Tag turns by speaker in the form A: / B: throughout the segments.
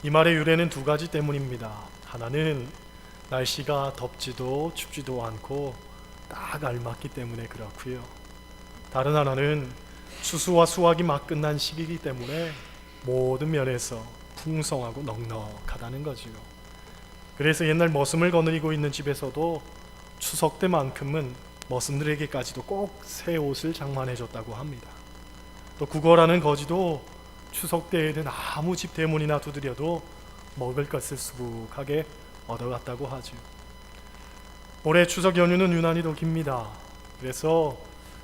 A: 이 말의 유래는 두 가지 때문입니다. 하나는 날씨가 덥지도 춥지도 않고 딱 알맞기 때문에 그렇고요. 다른 하나는 추수와 수확이 막 끝난 시기이기 때문에 모든 면에서 풍성하고 넉넉하다는 거지요. 그래서 옛날 머슴을 거느리고 있는 집에서도 추석 때만큼은 머슴들에게까지도 꼭 새 옷을 장만해 줬다고 합니다. 또 구걸하는 거지도 추석 때에는 아무 집 대문이나 두드려도 먹을 것을 수북하게 얻어갔다고 하죠. 올해 추석 연휴는 유난히도 깁니다. 그래서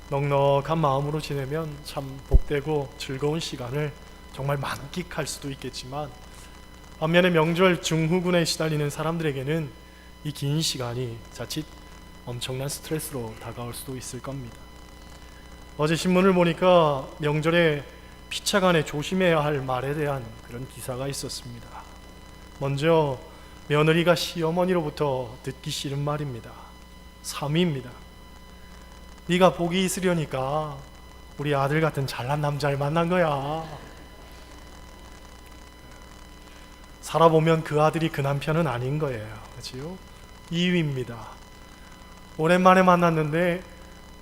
A: 넉넉한 마음으로 지내면 참 복되고 즐거운 시간을 정말 만끽할 수도 있겠지만, 반면에 명절 중후군에 시달리는 사람들에게는 이 긴 시간이 자칫 엄청난 스트레스로 다가올 수도 있을 겁니다. 어제 신문을 보니까 명절에 피차간에 조심해야 할 말에 대한 그런 기사가 있었습니다. 먼저 며느리가 시어머니로부터 듣기 싫은 말입니다. 3위입니다. 네가 복이 있으려니까 우리 아들 같은 잘난 남자를 만난 거야. 살아보면 그 아들이 그 남편은 아닌 거예요. 그렇죠? 2위입니다. 오랜만에 만났는데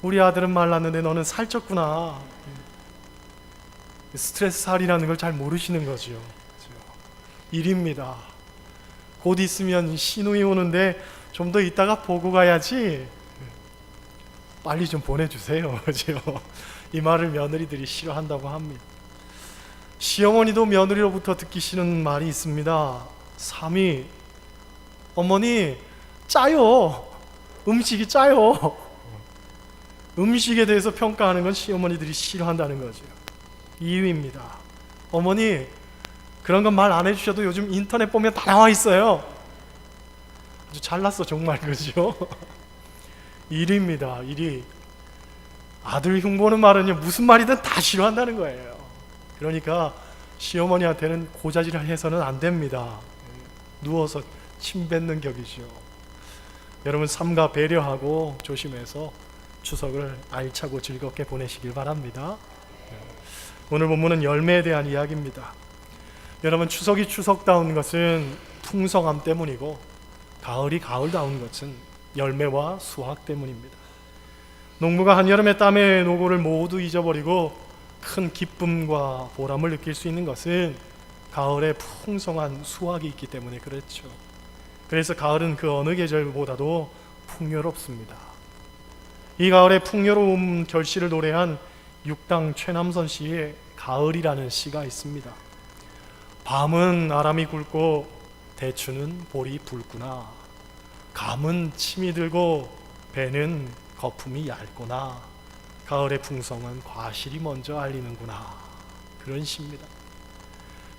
A: 우리 아들은 말랐는데 너는 살쪘구나. 스트레스 살이라는 걸 잘 모르시는 거죠. 1위입니다. 곧 있으면 시누이 오는데 좀 더 있다가 보고 가야지. 빨리 좀 보내주세요. 그죠? 이 말을 며느리들이 싫어한다고 합니다. 시어머니도 며느리로부터 듣기 싫은 말이 있습니다. 3위, 어머니 짜요. 음식이 짜요. 음식에 대해서 평가하는 건 시어머니들이 싫어한다는 거죠. 2위입니다. 어머니 그런 건 말 안 해주셔도 요즘 인터넷 보면 다 나와 있어요. 아주 잘났어 정말. 그죠? 1위입니다. 1위, 아들 흉보는 말은요 무슨 말이든 다 싫어한다는 거예요. 그러니까 시어머니한테는 고자질을 해서는 안 됩니다. 누워서 침 뱉는 격이죠. 여러분 삼가 배려하고 조심해서 추석을 알차고 즐겁게 보내시길 바랍니다. 오늘 본문은 열매에 대한 이야기입니다. 여러분 추석이 추석다운 것은 풍성함 때문이고 가을이 가을다운 것은 열매와 수확 때문입니다. 농부가 한여름의 땀의 노고를 모두 잊어버리고 큰 기쁨과 보람을 느낄 수 있는 것은 가을에 풍성한 수확이 있기 때문에 그렇죠. 그래서 가을은 그 어느 계절보다도 풍요롭습니다. 이 가을의 풍요로움 결실을 노래한 육당 최남선 시의 가을이라는 시가 있습니다. 밤은 아람이 굵고 대추는 볼이 붉구나. 감은 침이 들고 배는 거품이 얇구나. 가을의 풍성은 과실이 먼저 알리는구나. 그런 시입니다.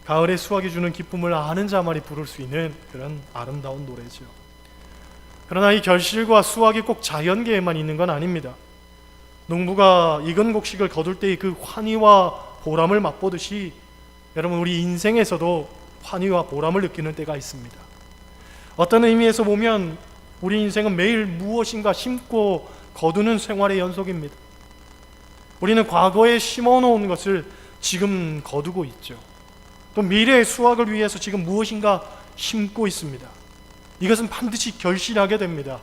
A: 가을의 수확이 주는 기쁨을 아는 자만이 부를 수 있는 그런 아름다운 노래죠. 그러나 이 결실과 수확이 꼭 자연계에만 있는 건 아닙니다. 농부가 익은 곡식을 거둘 때의 그 환희와 보람을 맛보듯이 여러분 우리 인생에서도 환희와 보람을 느끼는 때가 있습니다. 어떤 의미에서 보면 우리 인생은 매일 무엇인가 심고 거두는 생활의 연속입니다. 우리는 과거에 심어놓은 것을 지금 거두고 있죠. 또 미래의 수확을 위해서 지금 무엇인가 심고 있습니다. 이것은 반드시 결실하게 됩니다.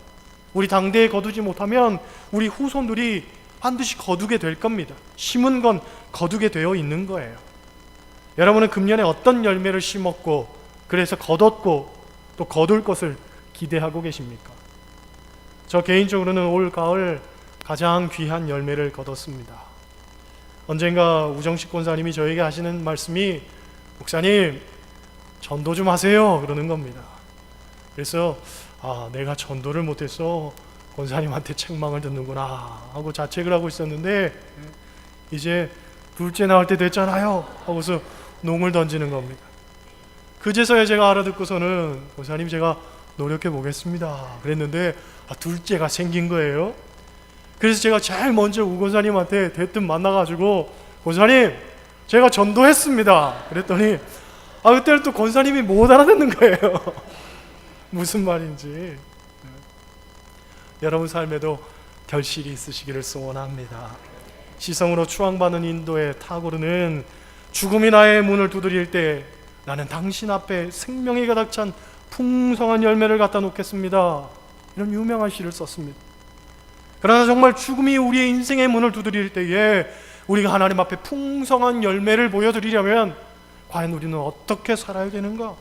A: 우리 당대에 거두지 못하면 우리 후손들이 반드시 거두게 될 겁니다. 심은 건 거두게 되어 있는 거예요. 여러분은 금년에 어떤 열매를 심었고 그래서 거뒀고 또 거둘 것을 기대하고 계십니까? 저 개인적으로는 올 가을 가장 귀한 열매를 거뒀습니다. 언젠가 우정식 권사님이 저에게 하시는 말씀이 목사님 전도 좀 하세요 그러는 겁니다. 그래서 내가 전도를 못해서 권사님한테 책망을 듣는구나 하고 자책을 하고 있었는데 이제 둘째 나올 때 됐잖아요 하고서 농을 던지는 겁니다. 그제서야 제가 알아듣고서는 권사님 제가 노력해 보겠습니다 그랬는데 둘째가 생긴 거예요. 그래서 제가 제일 먼저 우 권사님한테 대뜸 만나가지고 권사님 제가 전도했습니다 그랬더니 그때는 또 권사님이 못 알아듣는 거예요. 무슨 말인지. 여러분 삶에도 결실이 있으시기를 소원합니다. 시성으로 추앙받는 인도에 타고르는 죽음이 나의 문을 두드릴 때 나는 당신 앞에 생명이 가득 찬 풍성한 열매를 갖다 놓겠습니다. 이런 유명한 시를 썼습니다. 그러나 정말 죽음이 우리의 인생의 문을 두드릴 때에 우리가 하나님 앞에 풍성한 열매를 보여드리려면 과연 우리는 어떻게 살아야 되는가?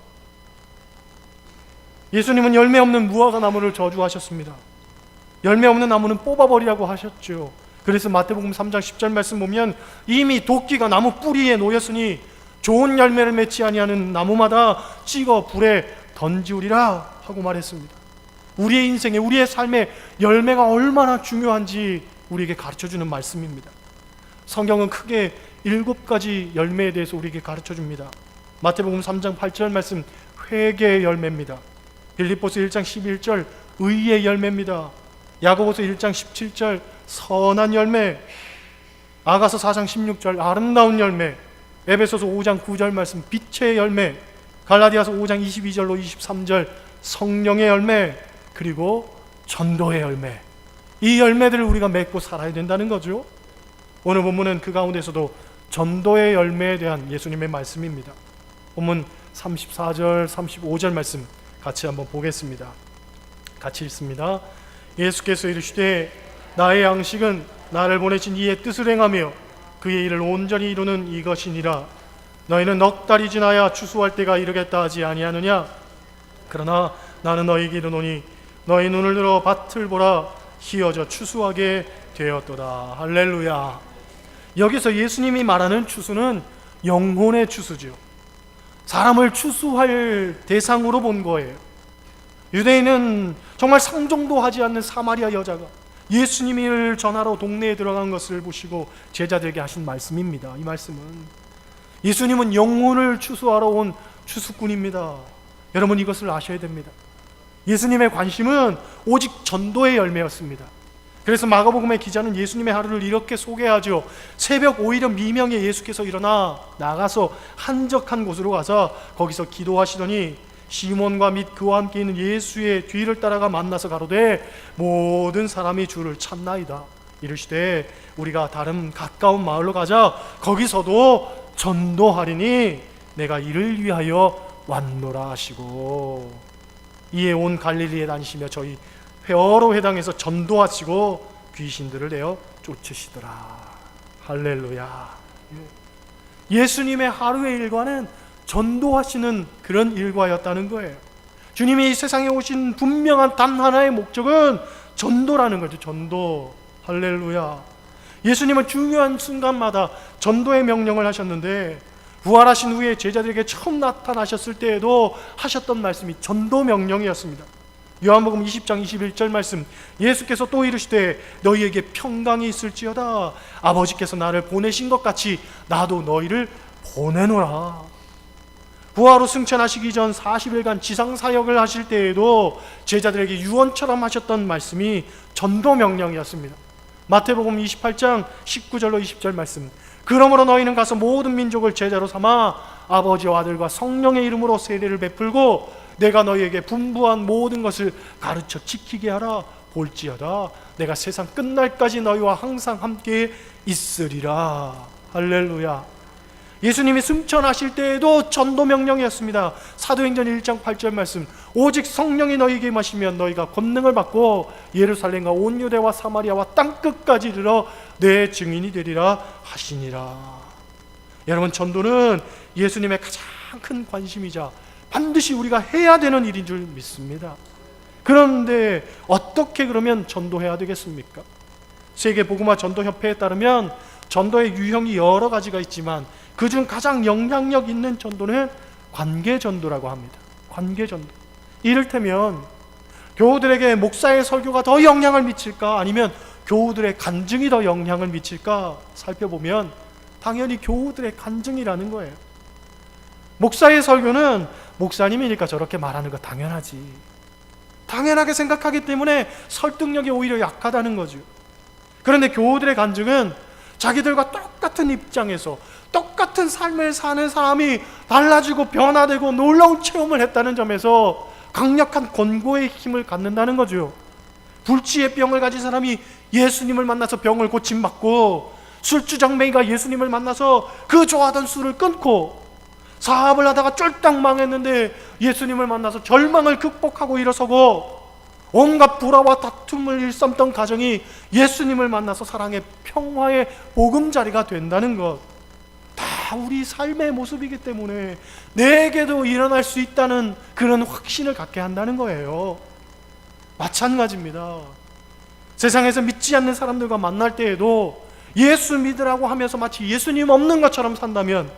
A: 예수님은 열매 없는 무화과 나무를 저주하셨습니다. 열매 없는 나무는 뽑아버리라고 하셨죠. 그래서 마태복음 3장 10절 말씀 보면 이미 도끼가 나무 뿌리에 놓였으니 좋은 열매를 맺지 아니하는 나무마다 찍어 불에 던지우리라 하고 말했습니다. 우리의 인생에, 우리의 삶에 열매가 얼마나 중요한지 우리에게 가르쳐주는 말씀입니다. 성경은 크게 7가지 열매에 대해서 우리에게 가르쳐줍니다. 마태복음 3장 8절 말씀 회개의 열매입니다. 빌립보서 1장 11절 의의 열매입니다. 야고보서 1장 17절 선한 열매, 아가서 4장 16절 아름다운 열매, 에베소서 5장 9절 말씀 빛의 열매, 갈라디아서 5장 22절로 23절 성령의 열매, 그리고 전도의 열매. 이 열매들을 우리가 맺고 살아야 된다는 거죠. 오늘 본문은 그 가운데서도 전도의 열매에 대한 예수님의 말씀입니다. 본문 34절 35절 말씀 같이 한번 보겠습니다. 같이 읽습니다. 예수께서 이르시되 나의 양식은 나를 보내신 이의 뜻을 행하며 그의 일을 온전히 이루는 이것이니라. 너희는 넉 달이 지나야 추수할 때가 이르겠다 하지 아니하느냐? 그러나 나는 너희에게 이르노니 너희 눈을 들어 밭을 보라. 희어져 추수하게 되었도다. 할렐루야. 여기서 예수님이 말하는 추수는 영혼의 추수죠. 사람을 추수할 대상으로 본 거예요. 유대인은 정말 상종도 하지 않는 사마리아 여자가 예수님을 전하러 동네에 들어간 것을 보시고 제자들에게 하신 말씀입니다. 이 말씀은 예수님은 영혼을 추수하러 온 추수꾼입니다. 여러분 이것을 아셔야 됩니다. 예수님의 관심은 오직 전도의 열매였습니다. 그래서 마가복음의 기자는 예수님의 하루를 이렇게 소개하죠. 새벽 오히려 미명에 예수께서 일어나 나가서 한적한 곳으로 가서 거기서 기도하시더니 시몬과 및 그와 함께 있는 예수의 뒤를 따라가 만나서 가로되 모든 사람이 주를 찾나이다. 이르시되 우리가 다른 가까운 마을로 가자. 거기서도 전도하리니 내가 이를 위하여 왔노라 하시고, 이에 온 갈릴리에 다니시며 저희 여러 회당에서 전도하시고 귀신들을 내어 쫓으시더라. 할렐루야. 예수님의 하루의 일과는 전도하시는 그런 일과였다는 거예요. 주님이 이 세상에 오신 분명한 단 하나의 목적은 전도라는 거죠. 전도. 할렐루야. 예수님은 중요한 순간마다 전도의 명령을 하셨는데 부활하신 후에 제자들에게 처음 나타나셨을 때에도 하셨던 말씀이 전도 명령이었습니다. 요한복음 20장 21절 말씀, 예수께서 또 이르시되 너희에게 평강이 있을지어다. 아버지께서 나를 보내신 것 같이 나도 너희를 보내노라. 부활 후 승천하시기 전 40일간 지상사역을 하실 때에도 제자들에게 유언처럼 하셨던 말씀이 전도 명령이었습니다. 마태복음 28장 19절로 20절 말씀, 그러므로 너희는 가서 모든 민족을 제자로 삼아 아버지와 아들과 성령의 이름으로 세례를 베풀고 내가 너희에게 분부한 모든 것을 가르쳐 지키게 하라. 볼지어다 내가 세상 끝날까지 너희와 항상 함께 있으리라. 할렐루야. 예수님이 승천하실 때에도 전도 명령이었습니다. 사도행전 1장 8절 말씀, 오직 성령이 너희에게 임하시면 너희가 권능을 받고 예루살렘과 온 유대와 사마리아와 땅끝까지 이르러 내 증인이 되리라 하시니라. 여러분, 전도는 예수님의 가장 큰 관심이자 반드시 우리가 해야 되는 일인 줄 믿습니다. 그런데 어떻게 그러면 전도해야 되겠습니까? 세계복음화 전도협회에 따르면 전도의 유형이 여러 가지가 있지만 그중 가장 영향력 있는 전도는 관계전도라고 합니다. 관계전도. 이를테면 교우들에게 목사의 설교가 더 영향을 미칠까, 아니면 교우들의 간증이 더 영향을 미칠까 살펴보면 당연히 교우들의 간증이라는 거예요. 목사의 설교는 목사님이니까 저렇게 말하는 거 당연하지, 당연하게 생각하기 때문에 설득력이 오히려 약하다는 거죠. 그런데 교우들의 간증은 자기들과 똑같은 입장에서 똑같은 삶을 사는 사람이 달라지고 변화되고 놀라운 체험을 했다는 점에서 강력한 권고의 힘을 갖는다는 거죠. 불치의 병을 가진 사람이 예수님을 만나서 병을 고침받고, 술주정뱅이가 예수님을 만나서 그 좋아하던 술을 끊고, 사업을 하다가 쫄딱 망했는데 예수님을 만나서 절망을 극복하고 일어서고, 온갖 불화와 다툼을 일삼던 가정이 예수님을 만나서 사랑의 평화의 보금자리가 된다는 것, 다 우리 삶의 모습이기 때문에 내게도 일어날 수 있다는 그런 확신을 갖게 한다는 거예요. 마찬가지입니다. 세상에서 믿지 않는 사람들과 만날 때에도 예수 믿으라고 하면서 마치 예수님 없는 것처럼 산다면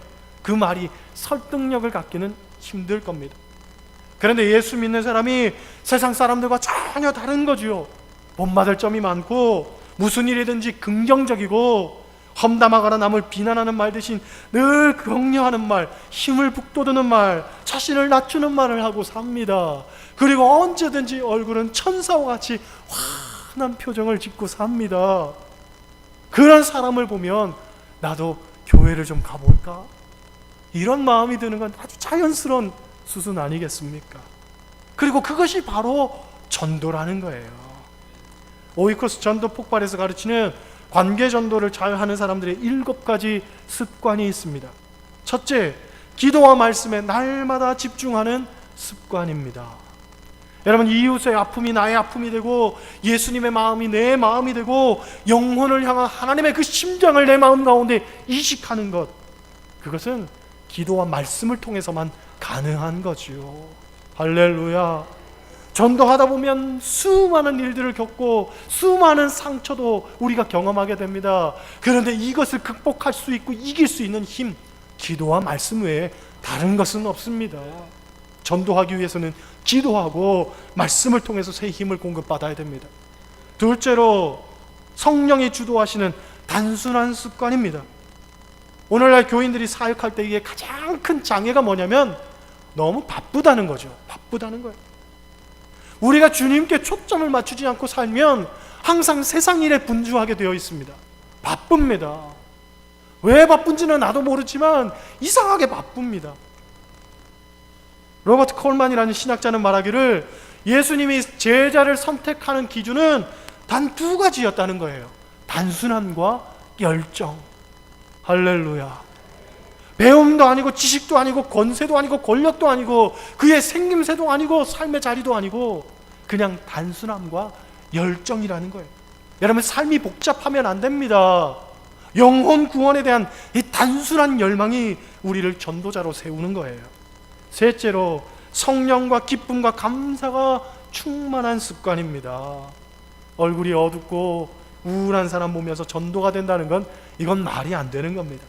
A: 그 말이 설득력을 갖기는 힘들 겁니다. 그런데 예수 믿는 사람이 세상 사람들과 전혀 다른 거지요. 본받을 점이 많고 무슨 일이든지 긍정적이고, 험담하거나 남을 비난하는 말 대신 늘 격려하는 말, 힘을 북돋우는 말, 자신을 낮추는 말을 하고 삽니다. 그리고 언제든지 얼굴은 천사와 같이 환한 표정을 짓고 삽니다. 그런 사람을 보면 나도 교회를 좀 가볼까? 이런 마음이 드는 건 아주 자연스러운 수순 아니겠습니까? 그리고 그것이 바로 전도라는 거예요. 오이코스 전도 폭발에서 가르치는 관계 전도를 잘 하는 사람들의 7가지 습관이 있습니다. 첫째, 기도와 말씀에 날마다 집중하는 습관입니다. 여러분, 이웃의 아픔이 나의 아픔이 되고 예수님의 마음이 내 마음이 되고 영혼을 향한 하나님의 그 심장을 내 마음 가운데 이식하는 것, 그것은 기도와 말씀을 통해서만 가능한 거지요. 할렐루야. 전도하다 보면 수많은 일들을 겪고 수많은 상처도 우리가 경험하게 됩니다. 그런데 이것을 극복할 수 있고 이길 수 있는 힘, 기도와 말씀 외에 다른 것은 없습니다. 전도하기 위해서는 기도하고 말씀을 통해서 새 힘을 공급받아야 됩니다. 둘째로, 성령이 주도하시는 단순한 습관입니다. 오늘날 교인들이 사역할 때 이게 가장 큰 장애가 뭐냐면 너무 바쁘다는 거죠. 바쁘다는 거예요. 우리가 주님께 초점을 맞추지 않고 살면 항상 세상 일에 분주하게 되어 있습니다. 바쁩니다. 왜 바쁜지는 나도 모르지만 이상하게 바쁩니다. 로버트 콜만이라는 신학자는 말하기를 예수님이 제자를 선택하는 기준은 단 2가지였다는 거예요. 단순함과 열정. 할렐루야. 배움도 아니고 지식도 아니고 권세도 아니고 권력도 아니고 그의 생김새도 아니고 삶의 자리도 아니고 그냥 단순함과 열정이라는 거예요. 여러분, 삶이 복잡하면 안 됩니다. 영혼 구원에 대한 이 단순한 열망이 우리를 전도자로 세우는 거예요. 셋째로, 성령과 기쁨과 감사가 충만한 습관입니다. 얼굴이 어둡고 우울한 사람 보면서 전도가 된다는 건 이건 말이 안 되는 겁니다.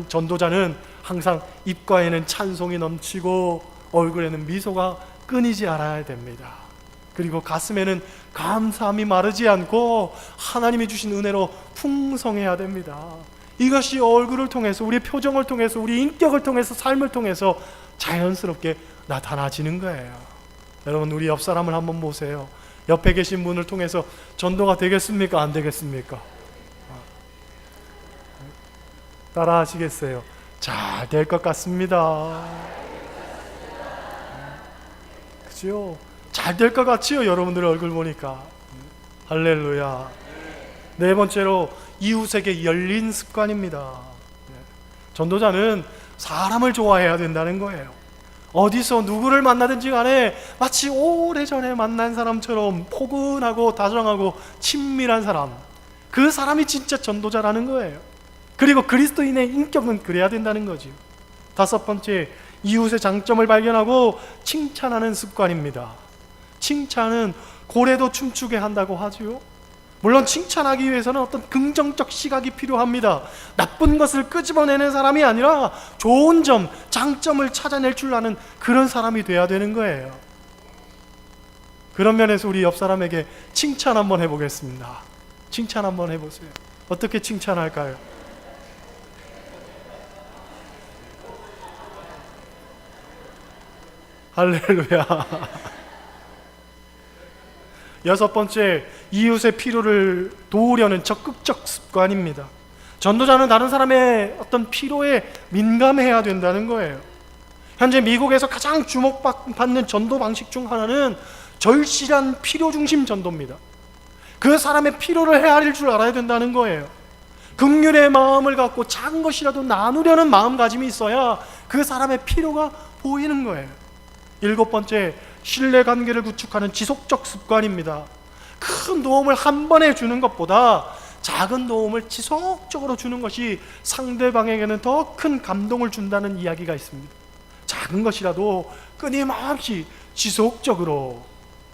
A: 전도자는 항상 입가에는 찬송이 넘치고 얼굴에는 미소가 끊이지 않아야 됩니다. 그리고 가슴에는 감사함이 마르지 않고 하나님이 주신 은혜로 풍성해야 됩니다. 이것이 얼굴을 통해서, 우리의 표정을 통해서, 우리 인격을 통해서, 삶을 통해서 자연스럽게 나타나지는 거예요. 여러분, 우리 옆 사람을 한번 보세요. 옆에 계신 분을 통해서 전도가 되겠습니까? 안 되겠습니까? 따라 하시겠어요? 잘 될 것 같습니다. 그죠? 잘 될 것 같지요? 여러분들 얼굴 보니까. 할렐루야. 네 번째로, 이웃에게 열린 습관입니다. 전도자는 사람을 좋아해야 된다는 거예요. 어디서 누구를 만나든지 간에 마치 오래전에 만난 사람처럼 포근하고 다정하고 친밀한 사람, 그 사람이 진짜 전도자라는 거예요. 그리고 그리스도인의 인격은 그래야 된다는 거죠. 다섯 번째, 이웃의 장점을 발견하고 칭찬하는 습관입니다. 칭찬은 고래도 춤추게 한다고 하지요. 물론 칭찬하기 위해서는 어떤 긍정적 시각이 필요합니다. 나쁜 것을 끄집어내는 사람이 아니라 좋은 점, 장점을 찾아낼 줄 아는 그런 사람이 돼야 되는 거예요. 그런 면에서 우리 옆 사람에게 칭찬 한번 해보겠습니다. 칭찬 한번 해보세요. 어떻게 칭찬할까요? 할렐루야. 여섯 번째, 이웃의 필요를 도우려는 적극적 습관입니다. 전도자는 다른 사람의 어떤 필요에 민감해야 된다는 거예요. 현재 미국에서 가장 주목받는 전도 방식 중 하나는 절실한 필요 중심 전도입니다. 그 사람의 필요를 헤아릴 줄 알아야 된다는 거예요. 긍휼의 마음을 갖고 작은 것이라도 나누려는 마음가짐이 있어야 그 사람의 필요가 보이는 거예요. 7번째, 신뢰관계를 구축하는 지속적 습관입니다. 큰 도움을 한 번에 주는 것보다 작은 도움을 지속적으로 주는 것이 상대방에게는 더 큰 감동을 준다는 이야기가 있습니다. 작은 것이라도 끊임없이 지속적으로,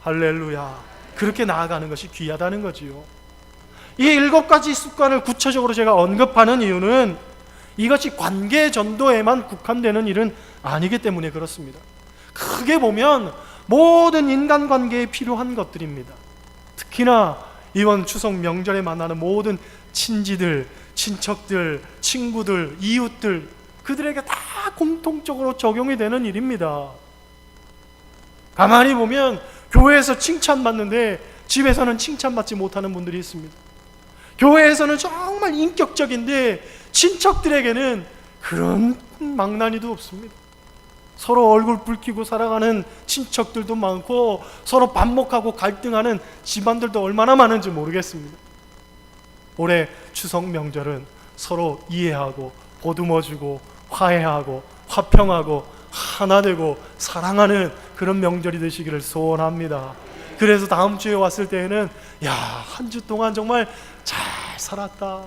A: 할렐루야, 그렇게 나아가는 것이 귀하다는 거지요. 이 7가지 습관을 구체적으로 제가 언급하는 이유는 이것이 관계 전도에만 국한되는 일은 아니기 때문에 그렇습니다. 크게 보면 모든 인간관계에 필요한 것들입니다. 특히나 이번 추석 명절에 만나는 모든 친지들, 친척들, 친구들, 이웃들, 그들에게 다 공통적으로 적용이 되는 일입니다. 가만히 보면 교회에서 칭찬받는데 집에서는 칭찬받지 못하는 분들이 있습니다. 교회에서는 정말 인격적인데 친척들에게는 그런 망나니도 없습니다. 서로 얼굴 붉히고 살아가는 친척들도 많고 서로 반목하고 갈등하는 집안들도 얼마나 많은지 모르겠습니다. 올해 추석 명절은 서로 이해하고 보듬어주고 화해하고 화평하고 하나 되고 사랑하는 그런 명절이 되시기를 소원합니다. 그래서 다음 주에 왔을 때에는 한 주 동안 정말 잘 살았다,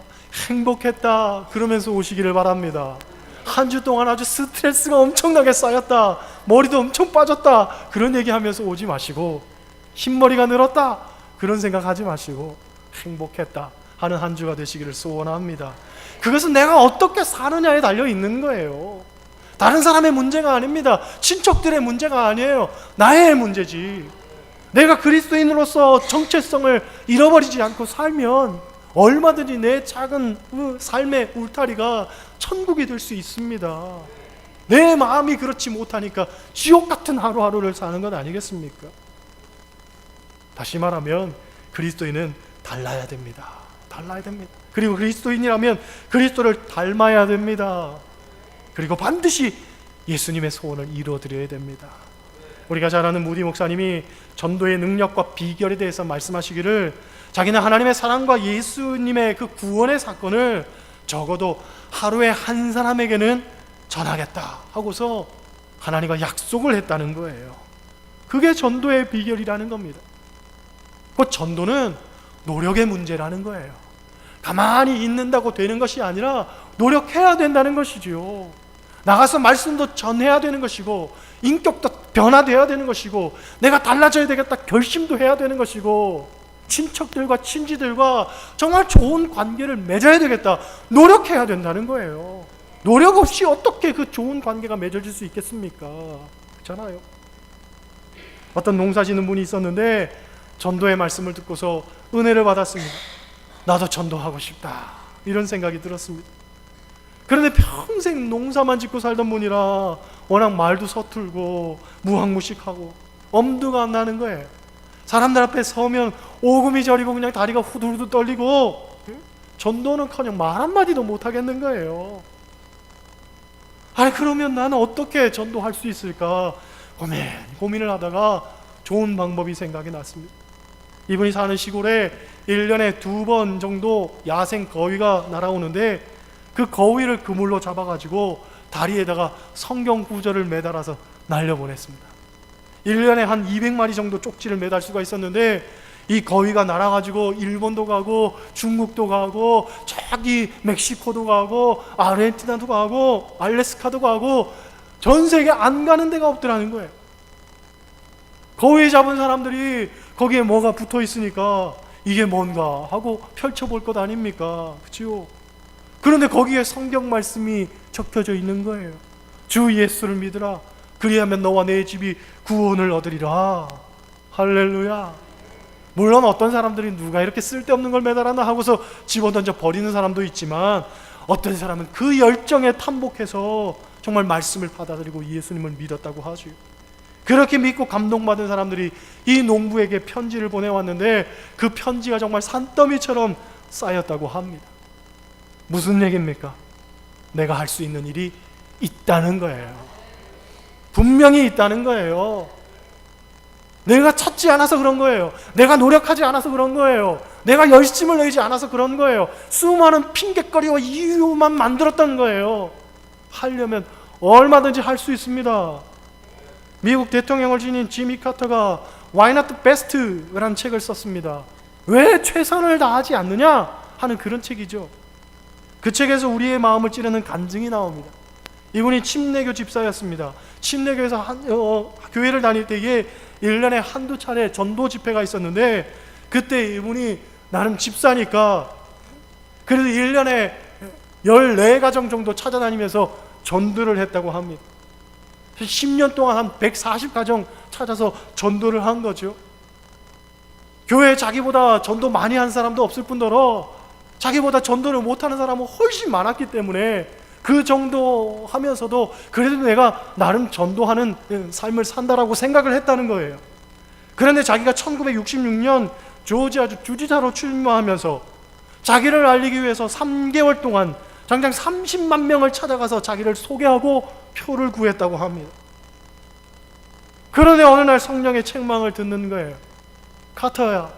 A: 행복했다 그러면서 오시기를 바랍니다. 한 주 동안 아주 스트레스가 엄청나게 쌓였다, 머리도 엄청 빠졌다 그런 얘기하면서 오지 마시고, 흰머리가 늘었다 그런 생각하지 마시고 행복했다 하는 한 주가 되시기를 소원합니다. 그것은 내가 어떻게 사느냐에 달려 있는 거예요. 다른 사람의 문제가 아닙니다. 친척들의 문제가 아니에요. 나의 문제지. 내가 그리스도인으로서 정체성을 잃어버리지 않고 살면 얼마든지 내 작은 삶의 울타리가 천국이 될 수 있습니다. 내 마음이 그렇지 못하니까 지옥 같은 하루하루를 사는 것 아니겠습니까? 다시 말하면 그리스도인은 달라야 됩니다. 달라야 됩니다. 그리고 그리스도인이라면 그리스도를 닮아야 됩니다. 그리고 반드시 예수님의 소원을 이루어드려야 됩니다. 우리가 잘 아는 무디 목사님이 전도의 능력과 비결에 대해서 말씀하시기를, 자기는 하나님의 사랑과 예수님의 그 구원의 사건을 적어도 하루에 한 사람에게는 전하겠다 하고서 하나님과 약속을 했다는 거예요. 그게 전도의 비결이라는 겁니다. 그 전도는 노력의 문제라는 거예요. 가만히 있는다고 되는 것이 아니라 노력해야 된다는 것이지요. 나가서 말씀도 전해야 되는 것이고, 인격도 변화되어야 되는 것이고, 내가 달라져야 되겠다 결심도 해야 되는 것이고, 친척들과 친지들과 정말 좋은 관계를 맺어야 되겠다 노력해야 된다는 거예요. 노력 없이 어떻게 그 좋은 관계가 맺어질 수 있겠습니까? 그렇잖아요. 어떤 농사 짓는 분이 있었는데 전도의 말씀을 듣고서 은혜를 받았습니다. 나도 전도하고 싶다 이런 생각이 들었습니다. 그런데 평생 농사만 짓고 살던 분이라 워낙 말도 서툴고 무학무식하고 엄두가 안 나는 거예요. 사람들 앞에 서면 오금이 저리고 그냥 다리가 후들후들 떨리고 전도는커녕 말 한마디도 못하겠는 거예요. 아니 그러면 나는 어떻게 전도할 수 있을까 고민을 하다가 좋은 방법이 생각이 났습니다. 이분이 사는 시골에 1년에 2번 정도 야생 거위가 날아오는데 그 거위를 그물로 잡아가지고 다리에다가 성경 구절을 매달아서 날려보냈습니다. 1년에 한 200마리 정도 쪽지를 매달 수가 있었는데 이 거위가 날아가지고 일본도 가고 중국도 가고 저기 멕시코도 가고 아르헨티나도 가고 알래스카도 가고 전 세계 안 가는 데가 없더라는 거예요. 거위 잡은 사람들이 거기에 뭐가 붙어 있으니까 이게 뭔가 하고 펼쳐볼 것 아닙니까? 그렇죠? 그런데 거기에 성경 말씀이 적혀져 있는 거예요. 주 예수를 믿으라. 그리하면 너와 내 집이 구원을 얻으리라. 할렐루야. 물론 어떤 사람들이 누가 이렇게 쓸데없는 걸 매달았나 하고서 집어던져 버리는 사람도 있지만, 어떤 사람은 그 열정에 탐복해서 정말 말씀을 받아들이고 예수님을 믿었다고 하죠. 그렇게 믿고 감동받은 사람들이 이 농부에게 편지를 보내왔는데 그 편지가 정말 산더미처럼 쌓였다고 합니다. 무슨 얘기입니까? 내가 할 수 있는 일이 있다는 거예요. 분명히 있다는 거예요. 내가 찾지 않아서 그런 거예요. 내가 노력하지 않아서 그런 거예요. 내가 열심을 내지 않아서 그런 거예요. 수많은 핑곗거리와 이유만 만들었던 거예요. 하려면 얼마든지 할 수 있습니다. 미국 대통령을 지닌 지미 카터가 Why Not Best라는 책을 썼습니다. 왜 최선을 다하지 않느냐 하는 그런 책이죠. 그 책에서 우리의 마음을 찌르는 간증이 나옵니다. 이분이 침례교 집사였습니다. 침례교에서 교회를 다닐 때에 1년에 한두 차례 전도 집회가 있었는데, 그때 이분이 나는 집사니까 그래도 1년에 14가정 정도 찾아다니면서 전도를 했다고 합니다. 10년 동안 한 140가정 찾아서 전도를 한 거죠. 교회에 자기보다 전도 많이 한 사람도 없을 뿐더러 자기보다 전도를 못하는 사람은 훨씬 많았기 때문에 그 정도 하면서도 그래도 내가 나름 전도하는 삶을 산다라고 생각을 했다는 거예요. 그런데 자기가 1966년 조지아주 주지사로 출마하면서 자기를 알리기 위해서 3개월 동안 장장 30만 명을 찾아가서 자기를 소개하고 표를 구했다고 합니다. 그런데 어느 날 성령의 책망을 듣는 거예요. 카터야,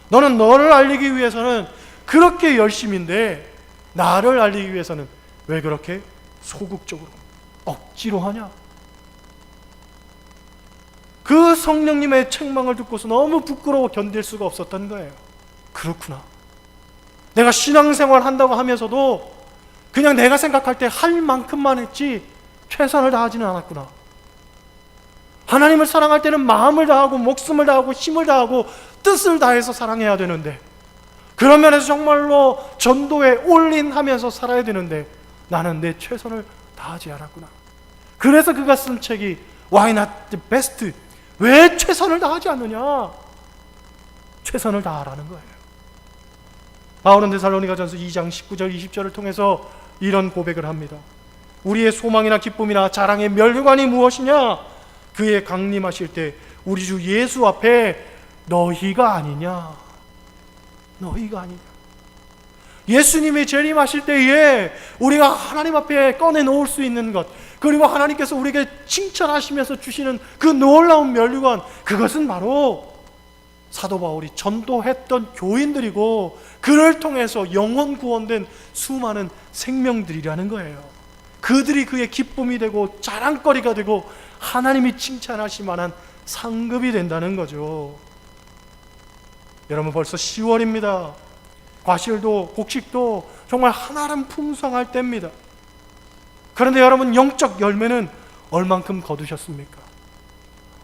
A: 너는 너를 알리기 위해서는 그렇게 열심인데 나를 알리기 위해서는 왜 그렇게 소극적으로 억지로 하냐? 그 성령님의 책망을 듣고서 너무 부끄러워 견딜 수가 없었던 거예요. 그렇구나. 내가 신앙생활 한다고 하면서도 그냥 내가 생각할 때 할 만큼만 했지 최선을 다하지는 않았구나. 하나님을 사랑할 때는 마음을 다하고 목숨을 다하고 힘을 다하고 뜻을 다해서 사랑해야 되는데, 그런 면에서 정말로 전도에 올인하면서 살아야 되는데 나는 내 최선을 다하지 않았구나. 그래서 그가 쓴 책이 Why Not the Best? 왜 최선을 다하지 않느냐? 최선을 다하라는 거예요. 바울은 데살로니가전서 2장 19절 20절을 통해서 이런 고백을 합니다. 우리의 소망이나 기쁨이나 자랑의 멸관이 무엇이냐? 그의 강림하실 때 우리 주 예수 앞에 너희가 아니냐? 너희가 아니냐? 예수님이 재림하실 때에 우리가 하나님 앞에 꺼내놓을 수 있는 것, 그리고 하나님께서 우리에게 칭찬하시면서 주시는 그 놀라운 면류관, 그것은 바로 사도 바울이 전도했던 교인들이고 그를 통해서 영혼 구원된 수많은 생명들이라는 거예요. 그들이 그의 기쁨이 되고 자랑거리가 되고 하나님이 칭찬하실 만한 상급이 된다는 거죠. 여러분, 벌써 10월입니다. 과실도 곡식도 정말 한아름 풍성할 때입니다. 그런데 여러분, 영적 열매는 얼만큼 거두셨습니까?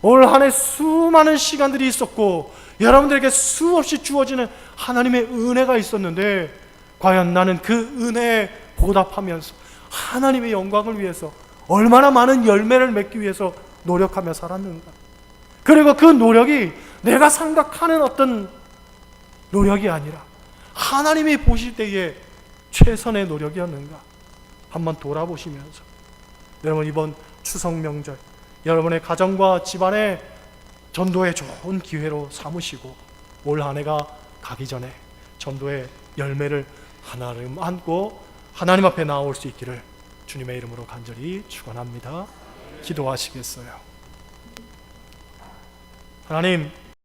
A: 올 한 해 수많은 시간들이 있었고 여러분들에게 수없이 주어지는 하나님의 은혜가 있었는데, 과연 나는 그 은혜에 보답하면서 하나님의 영광을 위해서 얼마나 많은 열매를 맺기 위해서 노력하며 살았는가? 그리고 그 노력이 내가 생각하는 어떤 노력이 아니라 하나님이 보실 때에 최선의 노력이었는가? 한번 돌아보시면서 여러분, 이번 추석 명절 여러분의 가정과 집안의 전도의 좋은 기회로 삼으시고 올 한 해가 가기 전에 전도의 열매를 하나름 안고 하나님 앞에 나올 수 있기를 주님의 이름으로 간절히 축원합니다. 기도하시겠어요? 하나님,